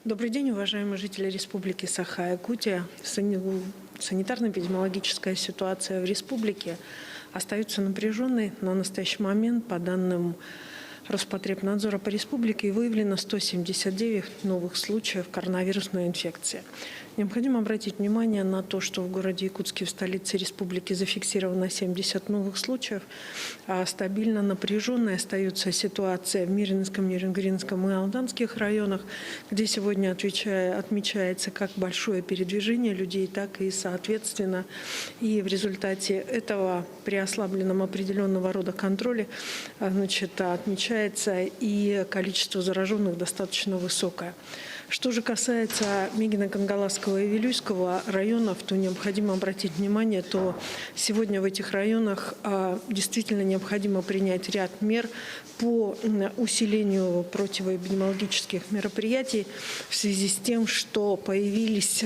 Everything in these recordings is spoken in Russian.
Добрый день, уважаемые жители Республики Саха-Якутия. Санитарно-эпидемиологическая ситуация в республике остается напряженной. На настоящий момент, по данным Роспотребнадзора по республике, выявлено 179 новых случаев коронавирусной инфекции. Необходимо обратить внимание на то, что в городе Якутске, в столице республики, зафиксировано 70 новых случаев. А стабильно напряженной остается ситуация в Мирнинском, Нерюнгринском и Алданских районах, где сегодня отмечается как большое передвижение людей, так и, соответственно, и в результате этого при ослабленном определенного рода контроле отмечается и количество зараженных достаточно высокое. Что же касается Мегино-Кангаласского и Вилюйского районов, то необходимо обратить внимание, то сегодня в этих районах действительно необходимо принять ряд мер по усилению противоэпидемиологических мероприятий в связи с тем, что появились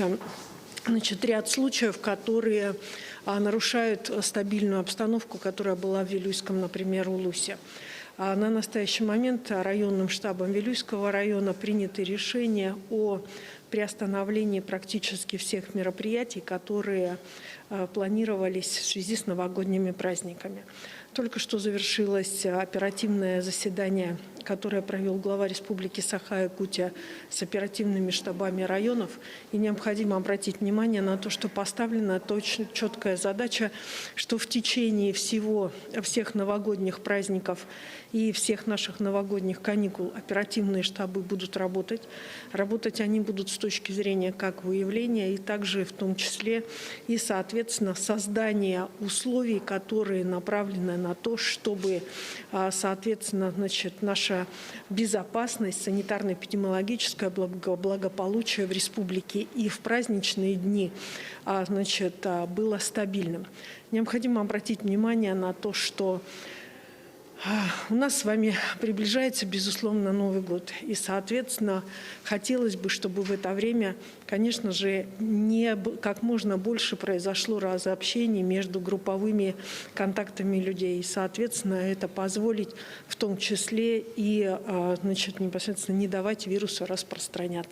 ряд случаев, которые нарушают стабильную обстановку, которая была в Вилюйском, например, Улусе. На настоящий момент районным штабом Вилюйского района приняты решения о приостановлении практически всех мероприятий, которые планировались в связи с новогодними праздниками. Только что завершилось оперативное заседание, которое провел глава Республики Саха-Якутия с оперативными штабами районов. И необходимо обратить внимание на то, что поставлена точно четкая задача, что в течение всех новогодних праздников и всех наших новогодних каникул оперативные штабы будут работать. Работать они будут с точки зрения как выявления, и также в том числе и, соответственно, создания условий, которые направлены на то, чтобы, соответственно, наша безопасность, санитарно-эпидемиологическое благополучие в республике и в праздничные дни было стабильным. Необходимо обратить внимание на то, что у нас с вами приближается, безусловно, Новый год. И, соответственно, хотелось бы, чтобы в это время, конечно же, как можно больше произошло разобщений между групповыми контактами людей. И, соответственно, это позволить в том числе и непосредственно не давать вирусу распространяться.